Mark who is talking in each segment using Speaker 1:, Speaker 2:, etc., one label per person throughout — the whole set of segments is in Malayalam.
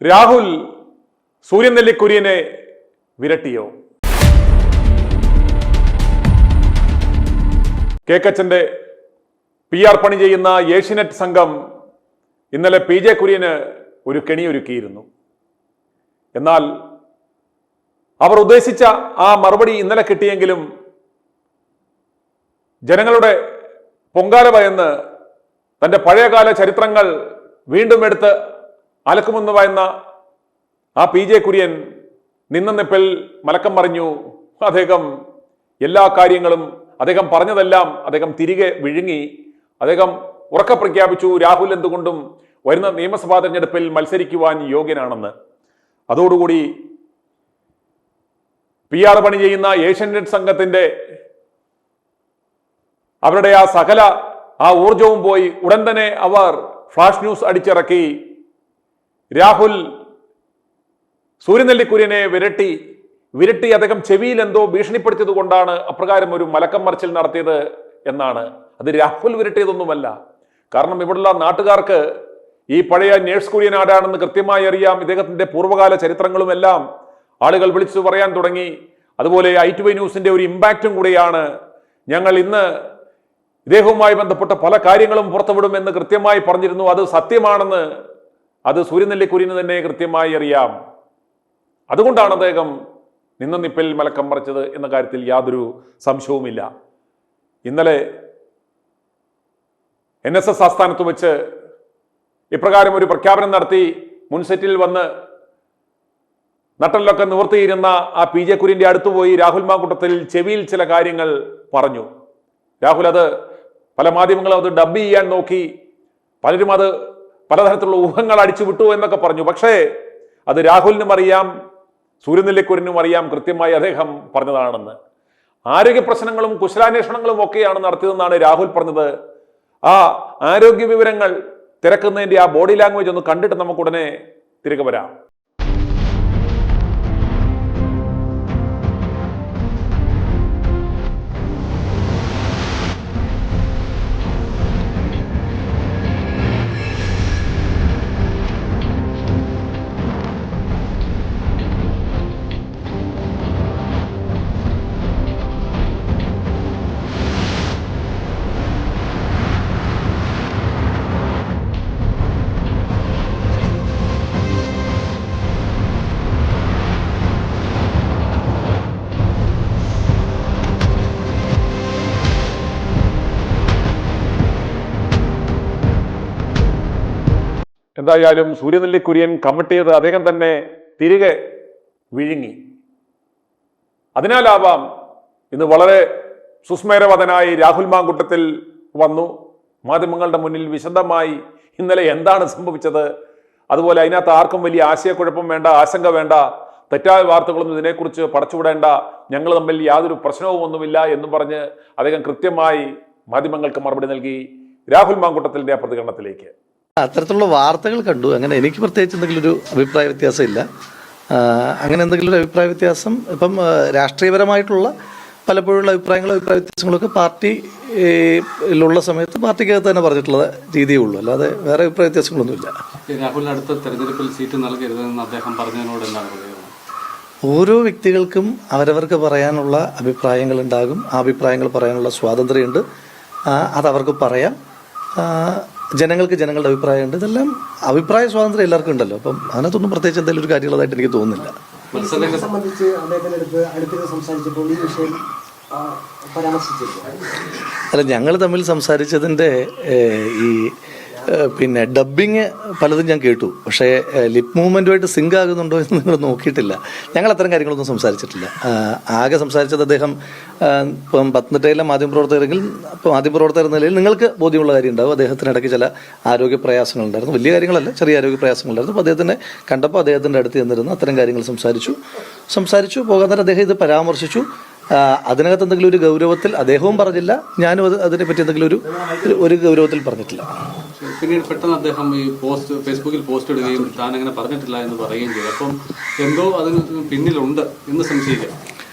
Speaker 1: രാഹുൽ സൂര്യനെല്ലിക്കുര്യനെ വിരട്ടിയോ? കേക്കച്ചന്റെ PR പണി ചെയ്യുന്ന ഏഷ്യനെറ്റ് സംഘം ഇന്നലെ PJ കുര്യന് ഒരു കെണിയൊരുക്കിയിരുന്നു. എന്നാൽ അവർ ഉദ്ദേശിച്ച ആ മറുപടി ഇന്നലെ കിട്ടിയെങ്കിലും ജനങ്ങളുടെ പൊങ്കാല ഭയന്ന് തൻ്റെ പഴയകാല ചരിത്രങ്ങൾ വീണ്ടും എടുത്ത് അലക്കുമെന്ന് പറയുന്ന ആ PJ കുര്യൻ നിന്നിപ്പിൽ മലക്കം മറിഞ്ഞു. അദ്ദേഹം എല്ലാ കാര്യങ്ങളും അദ്ദേഹം പറഞ്ഞതെല്ലാം അദ്ദേഹം തിരികെ വിഴുങ്ങി. അദ്ദേഹം ഉറക്കെ പ്രഖ്യാപിച്ചു രാഹുൽ എന്തുകൊണ്ടും വരുന്ന നിയമസഭാ തെരഞ്ഞെടുപ്പിൽ മത്സരിക്കുവാൻ യോഗ്യനാണെന്ന്. അതോടുകൂടി PR പണി ചെയ്യുന്ന ഏഷ്യനെറ്റ് സംഘത്തിന്റെ അവരുടെ ആ സകല ഊർജവും പോയി. ഉടൻ തന്നെ അവർ ഫ്ലാഷ് ന്യൂസ് അടിച്ചിറക്കി. രാഹുൽ സൂര്യനെല്ലിക്കുര്യനെ വിരട്ടി അദ്ദേഹം ചെവിയിൽ എന്തോ ഭീഷണിപ്പെടുത്തിയത് കൊണ്ടാണ് അപ്രകാരം ഒരു മലക്കം മറിച്ചിൽ നടത്തിയത് എന്നാണ്. അത് രാഹുൽ വിരട്ടിയതൊന്നുമല്ല. കാരണം ഇവിടെയുള്ള നാട്ടുകാർക്ക് ഈ പഴയ നേഴ്സ് കുര്യൻ ആരാണെന്ന് കൃത്യമായി അറിയാം. ഇദ്ദേഹത്തിന്റെ പൂർവ്വകാല ചരിത്രങ്ങളും എല്ലാം ആളുകൾ വിളിച്ചു പറയാൻ തുടങ്ങി. അതുപോലെ i2i ന്യൂസിന്റെ ഒരു ഇമ്പാക്റ്റും കൂടിയാണ്. ഞങ്ങൾ ഇന്ന് ഇദ്ദേഹവുമായി ബന്ധപ്പെട്ട പല കാര്യങ്ങളും പുറത്തുവിടുമെന്ന് കൃത്യമായി പറഞ്ഞിരുന്നു. അത് സത്യമാണെന്ന് അത് സൂര്യനെല്ലിക്കുര്യന് തന്നെ കൃത്യമായി അറിയാം. അതുകൊണ്ടാണ് അദ്ദേഹം നിന്നിപ്പിൽ മലക്കം മറിച്ചത് എന്ന കാര്യത്തിൽ യാതൊരു സംശയവുമില്ല. ഇന്നലെ NSS ആസ്ഥാനത്ത് വെച്ച് ഇപ്രകാരം ഒരു പ്രഖ്യാപനം നടത്തി. മുൻസെറ്റിൽ വന്ന് നട്ടലിലൊക്കെ നിവർത്തിയിരുന്ന ആ PJ കുര്യന്റെ അടുത്ത് പോയി രാഹുൽ മാങ്കൂട്ടത്തിൽ ചെവിയിൽ ചില കാര്യങ്ങൾ പറഞ്ഞു. രാഹുൽ അത് പല മാധ്യമങ്ങളും അത് ഡബ് ചെയ്യാൻ നോക്കി. പലരും അത് പലതരത്തിലുള്ള ഊഹങ്ങൾ അടിച്ചു വിട്ടു എന്നൊക്കെ പറഞ്ഞു. പക്ഷേ അത് രാഹുലിനും അറിയാം, സൂര്യനെല്ലിക്കുര്യനും അറിയാം കൃത്യമായി അദ്ദേഹം പറഞ്ഞതാണെന്ന്. ആരോഗ്യ പ്രശ്നങ്ങളും കുശലാന്വേഷണങ്ങളും ഒക്കെയാണ് നടത്തിയതെന്നാണ് രാഹുൽ പറഞ്ഞത്. ആ ആരോഗ്യ വിവരങ്ങൾ തിരക്കുന്നതിന്റെ ആ ബോഡി ലാംഗ്വേജ് ഒന്ന് കണ്ടിട്ട് നമുക്ക് ഉടനെ തിരികെ വരാം. എന്തായാലും സൂര്യനെല്ലിക്കുര്യൻ കമ്മിറ്റ് ചെയ്ത് അദ്ദേഹം തന്നെ തിരികെ വിഴുങ്ങി. അതിനാലാവാം ഇന്ന് വളരെ സുസ്മേരവദനായി രാഹുൽ മാങ്കൂട്ടത്തിൽ വന്നു മാധ്യമങ്ങളുടെ മുന്നിൽ വിശദമായി ഇന്നലെ എന്താണ് സംഭവിച്ചത്, അതുപോലെ അതിനകത്ത് ആർക്കും വലിയ ആശയക്കുഴപ്പം വേണ്ട, ആശങ്ക വേണ്ട, തെറ്റായ വാർത്തകളൊന്നും ഇതിനെക്കുറിച്ച് പടച്ചുവിടേണ്ട, ഞങ്ങൾ തമ്മിൽ യാതൊരു പ്രശ്നവും ഒന്നുമില്ല എന്ന് പറഞ്ഞ് അദ്ദേഹം കൃത്യമായി മാധ്യമങ്ങൾക്ക് മറുപടി നൽകി. രാഹുൽ മാങ്കൂട്ടത്തിന്റെ ആ പ്രതികരണത്തിലേക്ക്.
Speaker 2: അത്തരത്തിലുള്ള വാർത്തകൾ കണ്ടു. അങ്ങനെ എനിക്ക് പ്രത്യേകിച്ച് എന്തെങ്കിലും ഒരു അഭിപ്രായ വ്യത്യാസം ഇല്ല. അങ്ങനെ എന്തെങ്കിലും ഒരു അഭിപ്രായ വ്യത്യാസം ഇപ്പം രാഷ്ട്രീയപരമായിട്ടുള്ള പലപ്പോഴുള്ള അഭിപ്രായ വ്യത്യാസങ്ങളൊക്കെ പാർട്ടിയിലുള്ള സമയത്ത് പാർട്ടിക്കകത്ത് തന്നെ പറഞ്ഞിട്ടുള്ള രീതിയേ ഉള്ളൂ, അല്ലാതെ വേറെ അഭിപ്രായ വ്യത്യാസങ്ങളൊന്നുമില്ല.
Speaker 3: രാഹുലിന് അടുത്ത തെരഞ്ഞെടുപ്പിൽ സീറ്റ് നൽകരുതെന്ന് അദ്ദേഹം പറഞ്ഞതിനോട് എന്താണ് പറയുന്നത്?
Speaker 2: ഓരോ വ്യക്തികൾക്കും അവരവർക്ക് പറയാനുള്ള അഭിപ്രായങ്ങളുണ്ടാകും. ആ അഭിപ്രായങ്ങൾ പറയാനുള്ള സ്വാതന്ത്ര്യമുണ്ട്. അതവർക്ക് പറയാം. ജനങ്ങൾക്ക് ജനങ്ങളുടെ അഭിപ്രായമുണ്ട്. ഇതെല്ലാം അഭിപ്രായ സ്വാതന്ത്ര്യം എല്ലാവർക്കും ഉണ്ടല്ലോ. അപ്പം അതിനകത്തൊന്നും പ്രത്യേകിച്ച് എന്തെങ്കിലും ഒരു കാര്യമുള്ളതായിട്ട് എനിക്ക് തോന്നുന്നില്ല. അല്ല, ഞങ്ങൾ തമ്മിൽ സംസാരിച്ചതിൻ്റെ ഈ പിന്നെ ഡബ്ബിങ് പലതും ഞാൻ കേട്ടു. പക്ഷേ ലിപ് മൂവ്മെൻറ്റുമായിട്ട് സിങ്ക് ആകുന്നുണ്ടോ എന്ന് നിങ്ങൾ നോക്കിയിട്ടില്ല. ഞങ്ങൾ അത്തരം കാര്യങ്ങളൊന്നും സംസാരിച്ചിട്ടില്ല. ആകെ സംസാരിച്ചത് അദ്ദേഹം ഇപ്പം പത്തനംതിട്ടയിലെ മാധ്യമപ്രവർത്തകർ എന്ന നിലയിൽ നിങ്ങൾക്ക് ബോധ്യമുള്ള കാര്യം ഉണ്ടാവും. അദ്ദേഹത്തിനിടയ്ക്ക് ചില ആരോഗ്യ പ്രയാസങ്ങളുണ്ടായിരുന്നു. വലിയ കാര്യങ്ങളല്ല, ചെറിയ ആരോഗ്യ പ്രയാസങ്ങളുണ്ടായിരുന്നു. അപ്പോൾ അദ്ദേഹത്തിനെ കണ്ടപ്പോൾ അദ്ദേഹത്തിൻ്റെ അടുത്ത് ചെന്നിരുന്നു അത്തരം കാര്യങ്ങൾ സംസാരിച്ചു പോകാൻ തന്നെ അദ്ദേഹം ഇത് പരാമർശിച്ചു. അതിനകത്ത് എന്തെങ്കിലും ഒരു ഗൗരവത്തിൽ അദ്ദേഹവും പറഞ്ഞില്ല, ഞാനും അതിനെപ്പറ്റി എന്തെങ്കിലും ഒരു ഗൗരവത്തിൽ പറഞ്ഞിട്ടില്ല.
Speaker 3: പിന്നീട് പെട്ടെന്ന് അദ്ദേഹം ഈ ഫേസ്ബുക്കിൽ പോസ്റ്റ് ഇടുകയും താൻ അങ്ങനെ പറഞ്ഞിട്ടില്ല എന്ന് പറയുകയും ചെയ്തു. അപ്പം എന്തോ അതിന് പിന്നിലുണ്ട് എന്ന് സംശയിക്കാം.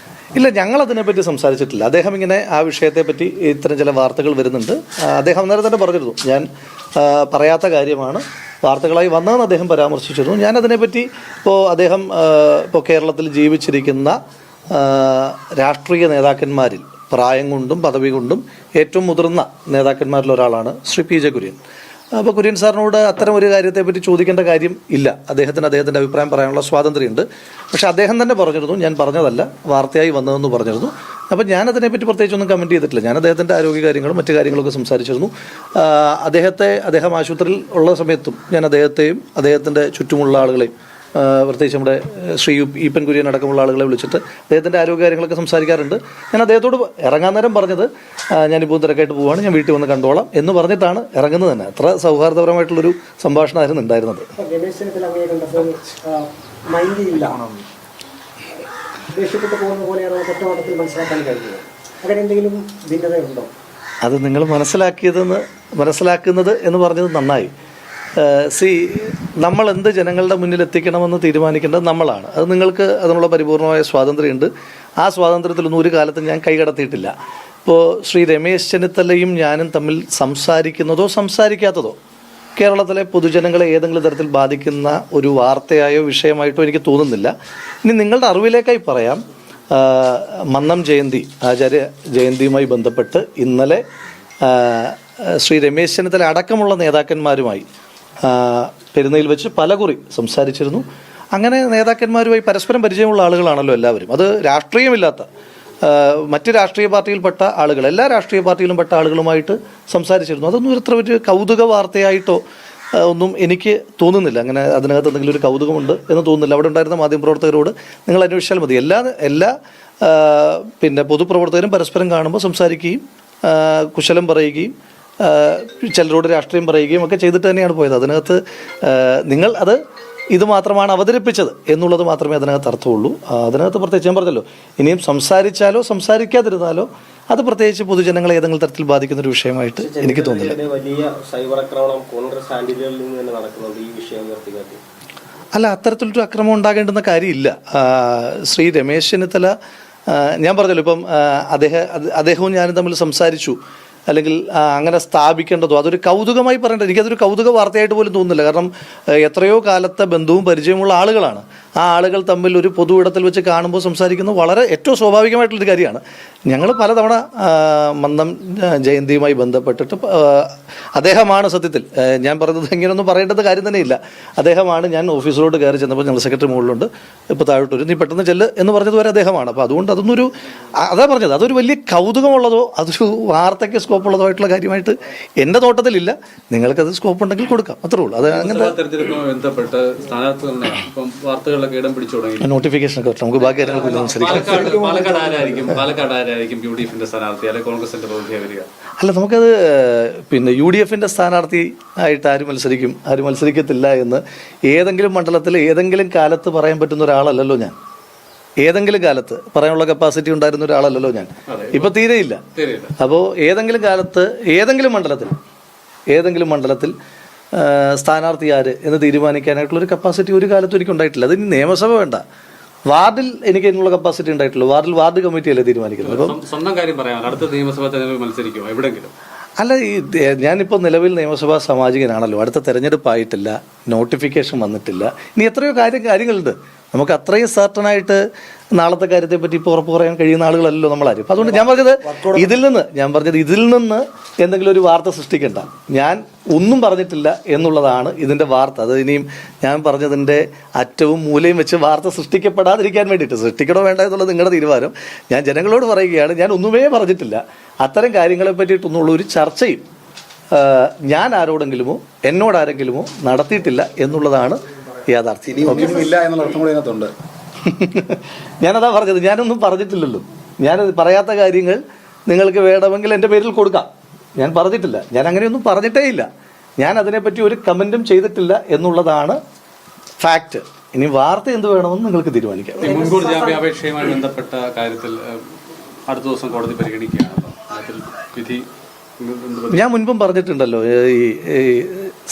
Speaker 2: ഇല്ല, ഞങ്ങൾ അതിനെപ്പറ്റി സംസാരിച്ചിട്ടില്ല. അദ്ദേഹം ഇങ്ങനെ ആ വിഷയത്തെപ്പറ്റി ഇത്തരം ചില വാർത്തകൾ വരുന്നുണ്ട്. അദ്ദേഹം അന്നേരം തന്നെ പറഞ്ഞിരുന്നു, ഞാൻ പറയാത്ത കാര്യമാണ് വാർത്തകളായി വന്നതെന്ന് അദ്ദേഹം പരാമർശിച്ചിരുന്നു. ഞാനതിനെപ്പറ്റി അദ്ദേഹം കേരളത്തിൽ ജീവിച്ചിരിക്കുന്ന രാഷ്ട്രീയ നേതാക്കന്മാരിൽ പ്രായം കൊണ്ടും പദവി കൊണ്ടും ഏറ്റവും മുതിർന്ന നേതാക്കന്മാരിൽ ഒരാളാണ് ശ്രീ പി ജെ കുര്യൻ. അപ്പോൾ കുര്യൻ സാറിനോട് അത്തരം ഒരു കാര്യത്തെപ്പറ്റി ചോദിക്കേണ്ട കാര്യം ഇല്ല. അദ്ദേഹത്തിൻ്റെ അഭിപ്രായം പറയാനുള്ള സ്വാതന്ത്ര്യമുണ്ട്. പക്ഷേ അദ്ദേഹം തന്നെ പറഞ്ഞിരുന്നു, ഞാൻ പറഞ്ഞതല്ല, വാർത്തയായി വന്നതെന്ന് പറഞ്ഞിരുന്നു. അപ്പോൾ ഞാനതിനെപ്പറ്റി പ്രത്യേകിച്ചൊന്നും കമൻറ്റ് ചെയ്തിട്ടില്ല. ഞാൻ അദ്ദേഹത്തിൻ്റെ ആരോഗ്യകാര്യങ്ങളും മറ്റു കാര്യങ്ങളൊക്കെ സംസാരിച്ചിരുന്നു. അദ്ദേഹം ആശുപത്രിയിൽ ഉള്ള സമയത്തും ഞാൻ അദ്ദേഹത്തെയും അദ്ദേഹത്തിൻ്റെ ചുറ്റുമുള്ള ആളുകളെയും പ്രത്യേകിച്ച് നമ്മുടെ ശ്രീ ഈപ്പൻ കുര്യൻ അടക്കമുള്ള ആളുകളെ വിളിച്ചിട്ട് അദ്ദേഹത്തിൻ്റെ ആരോഗ്യകാര്യങ്ങളൊക്കെ സംസാരിക്കാറുണ്ട്. ഞാൻ അദ്ദേഹത്തോട് ഇറങ്ങാൻ നേരം പറഞ്ഞത് ഞാനിപ്പോൾ തിരക്കായിട്ട് പോവുകയാണ്, ഞാൻ വീട്ടിൽ വന്ന് കണ്ടോളാം എന്ന് പറഞ്ഞിട്ടാണ് ഇറങ്ങുന്നത് തന്നെ. അത്ര സൗഹാർദ്ദപരമായിട്ടുള്ളൊരു സംഭാഷണമായിരുന്നു ഉണ്ടായിരുന്നത്. അത് നിങ്ങൾ മനസ്സിലാക്കുന്നത് എന്ന് പറഞ്ഞത് നന്നായി. നമ്മൾ എന്ത് ജനങ്ങളുടെ മുന്നിൽ എത്തിക്കണമെന്ന് തീരുമാനിക്കേണ്ടത് നമ്മളാണ്. അത് നിങ്ങൾക്ക് അതിനുള്ള പരിപൂർണമായ സ്വാതന്ത്ര്യമുണ്ട്. ആ സ്വാതന്ത്ര്യത്തിലൊന്നും ഒരു കാലത്തും ഞാൻ കൈകടത്തിയിട്ടില്ല. ഇപ്പോൾ ശ്രീ രമേശ് ചെന്നിത്തലയും ഞാനും തമ്മിൽ സംസാരിക്കുന്നതോ സംസാരിക്കാത്തതോ കേരളത്തിലെ പൊതുജനങ്ങളെ ഏതെങ്കിലും തരത്തിൽ ബാധിക്കുന്ന ഒരു വാർത്തയായോ വിഷയമായിട്ടോ എനിക്ക് തോന്നുന്നില്ല. ഇനി നിങ്ങളുടെ അറിവിലേക്കായി പറയാം, മന്നം ജയന്തി, ആചാര്യ ജയന്തിയുമായി ബന്ധപ്പെട്ട് ഇന്നലെ ശ്രീ രമേശ് ചെന്നിത്തല അടക്കമുള്ള നേതാക്കന്മാരുമായി പെരുന്നയിൽ വെച്ച് പലകുറി സംസാരിച്ചിരുന്നു. അങ്ങനെ നേതാക്കന്മാരുമായി പരസ്പരം പരിചയമുള്ള ആളുകളാണല്ലോ എല്ലാവരും. അത് രാഷ്ട്രീയമില്ലാത്ത മറ്റ് രാഷ്ട്രീയ പാർട്ടിയിൽപ്പെട്ട ആളുകൾ, എല്ലാ രാഷ്ട്രീയ പാർട്ടിയിലും പെട്ട ആളുകളുമായിട്ട് സംസാരിച്ചിരുന്നു. അതൊന്നും ഇത്ര ഒരു കൗതുക വാർത്തയായിട്ടോ ഒന്നും എനിക്ക് തോന്നുന്നില്ല. അങ്ങനെ അതിനകത്ത് എന്തെങ്കിലും ഒരു കൗതുകമുണ്ട് എന്ന് തോന്നുന്നില്ല. അവിടെ ഉണ്ടായിരുന്ന മാധ്യമപ്രവർത്തകരോട് നിങ്ങൾ അന്വേഷിച്ചാൽ മതി. എല്ലാ പൊതുപ്രവർത്തകരും പരസ്പരം കാണുമ്പോൾ സംസാരിക്കുകയും കുശലം പറയുകയും ചിലരോട് രാഷ്ട്രീയം പറയുകയും ഒക്കെ ചെയ്തിട്ട് തന്നെയാണ് പോയത്. അതിനകത്ത് നിങ്ങൾ ഇത് മാത്രമാണ് അവതരിപ്പിച്ചത് എന്നുള്ളത് മാത്രമേ അതിനകത്ത് അർത്ഥമുള്ളൂ. അതിനകത്ത് പ്രത്യേകിച്ച് ഞാൻ പറഞ്ഞല്ലോ, ഇനിയും സംസാരിച്ചാലോ സംസാരിക്കാതിരുന്നാലോ അത് പ്രത്യേകിച്ച് പൊതുജനങ്ങളെ ഏതെങ്കിലും തരത്തിൽ ബാധിക്കുന്ന ഒരു വിഷയമായിട്ട് എനിക്ക് തോന്നുന്നില്ല.
Speaker 4: വലിയ സൈബർ ആക്രമണം കോൺഗ്രസ് ഹാൻഡിലുകളിൽ നിന്ന് തന്നെ നടക്കുന്നുണ്ട് ഈ വിഷയം ഉയർത്തിക്കാട്ടി.
Speaker 2: അല്ല, അത്തരത്തിലൊരു അക്രമം ഉണ്ടാകേണ്ടുന്ന കാര്യമില്ല. ശ്രീ രമേശ് ചെന്നിത്തല, ഞാൻ പറഞ്ഞല്ലോ, ഇപ്പം അദ്ദേഹവും ഞാനും തമ്മിൽ സംസാരിച്ചു, അല്ലെങ്കിൽ അങ്ങനെ സ്ഥാപിക്കേണ്ടതോ അതൊരു കൗതുകമായി പറയേണ്ടത്, എനിക്കതൊരു കൗതുക വാർത്തയായിട്ട് പോലും തോന്നുന്നില്ല. കാരണം എത്രയോ കാലത്തെ ബന്ധവും പരിചയമുള്ള ആളുകളാണ്. ആ ആളുകൾ തമ്മിൽ ഒരു പൊതു ഇടത്തിൽ വെച്ച് കാണുമ്പോൾ സംസാരിക്കുന്നത് വളരെ ഏറ്റവും സ്വാഭാവികമായിട്ടുള്ളൊരു കാര്യമാണ്. ഞങ്ങൾ പലതവണ മന്നം ജയന്തിയുമായി ബന്ധപ്പെട്ടിട്ട് അദ്ദേഹമാണ് സത്യത്തിൽ, ഞാൻ പറഞ്ഞത് ഇങ്ങനെയൊന്നും പറയേണ്ടത് കാര്യം തന്നെയില്ല. അദ്ദേഹമാണ്, ഞാൻ ഓഫീസിലോട്ട് കയറി ചെന്നപ്പോൾ ജനറൽ സെക്രട്ടറി മുകളിലുണ്ട്, ഇപ്പോൾ താഴോട്ടൊരു നീ പെട്ടെന്ന് ചെല്ല് എന്ന് പറഞ്ഞത് വരെ അദ്ദേഹമാണ്. അപ്പോൾ അതുകൊണ്ട് അതാ പറഞ്ഞത്, അതൊരു വലിയ കൗതുകമുള്ളതോ അതൊരു വാർത്തയ്ക്ക് സ്കോപ്പുള്ളതോ ആയിട്ടുള്ള കാര്യമായിട്ട് എൻ്റെ തോട്ടത്തിലില്ല. നിങ്ങൾക്കത് സ്കോപ്പ് ഉണ്ടെങ്കിൽ കൊടുക്കാം, അത്രേ ഉള്ളൂ. അത് അങ്ങനെ നോട്ടിഫിക്കേഷൻ ഒക്കെ നമുക്ക് ബാക്കി കാര്യങ്ങളൊക്കെ അല്ല, നമുക്കത് UDF സ്ഥാനാർത്ഥി ആയിട്ട് ആര് മത്സരിക്കത്തില്ല എന്ന് ഏതെങ്കിലും മണ്ഡലത്തിൽ ഏതെങ്കിലും കാലത്ത് പറയാൻ പറ്റുന്ന ഒരാളല്ലല്ലോ ഞാൻ. ഏതെങ്കിലും കാലത്ത് പറയാനുള്ള കപ്പാസിറ്റി ഉണ്ടായിരുന്ന ഒരാളല്ലല്ലോ ഞാൻ. ഇപ്പൊ തീരെയില്ല. അപ്പോൾ ഏതെങ്കിലും കാലത്ത് ഏതെങ്കിലും മണ്ഡലത്തിൽ സ്ഥാനാർത്ഥി ആര് എന്ന് തീരുമാനിക്കാനായിട്ടുള്ളൊരു കപ്പാസിറ്റി ഒരു കാലത്തും എനിക്ക് ഉണ്ടായിട്ടില്ല. അതിന് നിയമസഭ വേണ്ട, വാർഡിൽ എനിക്ക് അതിനുള്ള കപ്പാസിറ്റി ഉണ്ടായിട്ടുള്ളൂ. വാർഡ് കമ്മിറ്റിയല്ലേ തീരുമാനിക്കുന്നത്. അപ്പം
Speaker 3: സ്വന്തം കാര്യം പറയാം, അടുത്ത നിയമസഭാ തെരഞ്ഞെടുപ്പ് മത്സരിക്കുമോ എവിടെയെങ്കിലും?
Speaker 2: അല്ല, ഞാനിപ്പോൾ നിലവിൽ നിയമസഭാ സാമാജികനാണല്ലോ. അടുത്ത തെരഞ്ഞെടുപ്പായിട്ടില്ല, നോട്ടിഫിക്കേഷൻ വന്നിട്ടില്ല. ഇനി എത്രയോ കാര്യങ്ങളുണ്ട്. നമുക്ക് അത്രയും സർട്ടനായിട്ട് നാളത്തെ കാര്യത്തെപ്പറ്റി ഇപ്പോൾ ഉറപ്പ് പറയാൻ കഴിയുന്ന ആളുകളല്ലല്ലോ നമ്മളാരും. അപ്പം അതുകൊണ്ട് ഞാൻ പറഞ്ഞത് ഇതിൽ നിന്ന് എന്തെങ്കിലും ഒരു വാർത്ത സൃഷ്ടിക്കണ്ട. ഞാൻ ഒന്നും പറഞ്ഞിട്ടില്ല എന്നുള്ളതാണ് ഇതിൻ്റെ വാർത്ത. അത് ഇനിയും ഞാൻ പറഞ്ഞതിൻ്റെ അറ്റവും മൂലയും വെച്ച് വാർത്ത സൃഷ്ടിക്കപ്പെടാതിരിക്കാൻ വേണ്ടിയിട്ട്, സൃഷ്ടിക്കണോ വേണ്ട എന്നുള്ളത് നിങ്ങളുടെ തീരുമാനം. ഞാൻ ജനങ്ങളോട് പറയുകയാണ്, ഞാൻ ഒന്നുമേ പറഞ്ഞിട്ടില്ല. അത്തരം കാര്യങ്ങളെ പറ്റിയിട്ടൊന്നുള്ള ഒരു ചർച്ചയും ഞാൻ എന്നോടാരെങ്കിലുമോ നടത്തിയിട്ടില്ല എന്നുള്ളതാണ് യാഥാർത്ഥ്യം. ഞാനതാ പറഞ്ഞത്, ഞാനൊന്നും പറഞ്ഞിട്ടില്ലല്ലോ. ഞാനത് പറയാത്ത കാര്യങ്ങൾ നിങ്ങൾക്ക് വേണമെങ്കിൽ എൻ്റെ പേരിൽ കൊടുക്കാം. ഞാൻ പറഞ്ഞിട്ടില്ല, ഞാൻ അങ്ങനെയൊന്നും പറഞ്ഞിട്ടേ ഇല്ല. ഞാൻ അതിനെപ്പറ്റി ഒരു കമൻറ്റും ചെയ്തിട്ടില്ല എന്നുള്ളതാണ് ഫാക്റ്റ്. ഇനി വാർത്ത എന്ത് വേണമെന്ന് നിങ്ങൾക്ക് തീരുമാനിക്കാം.
Speaker 3: മുൻകൂർ ജാമ്യാപേക്ഷയുമായി ബന്ധപ്പെട്ട കാര്യത്തിൽ അടുത്ത ദിവസം കോടതി പരിഗണിക്കുകയാണ്. വിധി
Speaker 2: ഞാൻ മുൻപും പറഞ്ഞിട്ടുണ്ടല്ലോ, ഈ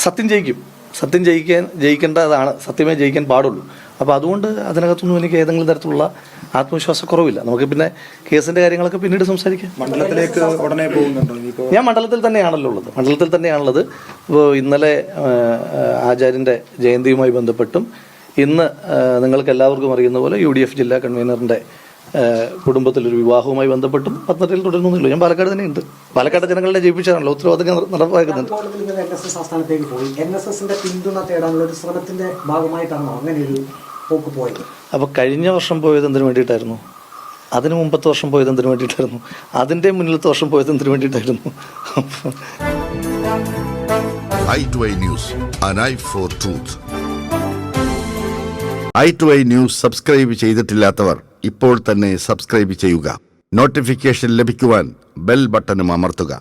Speaker 2: സത്യം ജയിക്കേണ്ടതാണ്, സത്യമേ ജയിക്കാൻ പാടുള്ളൂ. അപ്പോൾ അതുകൊണ്ട് അതിനകത്തൊന്നും എനിക്ക് ഏതെങ്കിലും തരത്തിലുള്ള ആത്മവിശ്വാസക്കുറവില്ല. നമുക്ക് പിന്നെ കേസിൻ്റെ കാര്യങ്ങളൊക്കെ പിന്നീട് സംസാരിക്കാം.
Speaker 5: മണ്ഡലത്തിലേക്ക് ഉടനെ പോകുന്നുണ്ടോ ഇനിയിപ്പോൾ?
Speaker 2: ഞാൻ മണ്ഡലത്തിൽ തന്നെയാണുള്ളത്. ഇപ്പോൾ ഇന്നലെ ആചാര്യൻ്റെ ജയന്തിയുമായി ബന്ധപ്പെട്ടും ഇന്ന് നിങ്ങൾക്ക് എല്ലാവർക്കും അറിയുന്ന പോലെ UDF ജില്ലാ കൺവീനറിൻ്റെ കുടുംബത്തിലൊരു വിവാഹവുമായി ബന്ധപ്പെട്ടും പത്തനംതിട്ടയിൽ തുടരുന്നില്ല. ഞാൻ പാലക്കാട് തന്നെയുണ്ട്. പാലക്കാട് ജനങ്ങളെ ജയിപ്പിച്ചാണല്ലോ ഉത്തരവാദിത്തം നടപ്പാക്കുന്നുണ്ട്.
Speaker 6: NSS ആസ്ഥാനത്തേക്ക് പോയി NSSന്റെ പിന്തുണ തേടാനുള്ള ഒരു ശ്രമത്തിന്റെ ഭാഗമായിട്ടാണോ അങ്ങനെ ഒരു പോക്ക് പോയത്?
Speaker 2: അപ്പോൾ കഴിഞ്ഞ വർഷം പോയത് എന്തിനു വേണ്ടിയിട്ടായിരുന്നു? അതിന് മുമ്പത്തെ വർഷം പോയത് എന്തിനു വേണ്ടിയിട്ടായിരുന്നു? അതിൻ്റെ മുന്നിലത്തെ വർഷം പോയത് എന്തിനു വേണ്ടിയിട്ടായിരുന്നു?
Speaker 7: i2i News, an eye for truth. i2i News subscribe ചെയ്തിട്ടില്ലാത്തവർ ഇപ്പോൾ തന്നെ സബ്സ്ക്രൈബ് ചെയ്യുക. നോട്ടിഫിക്കേഷൻ ലഭിക്കുവാൻ ബെൽ ബട്ടണും അമർത്തുക.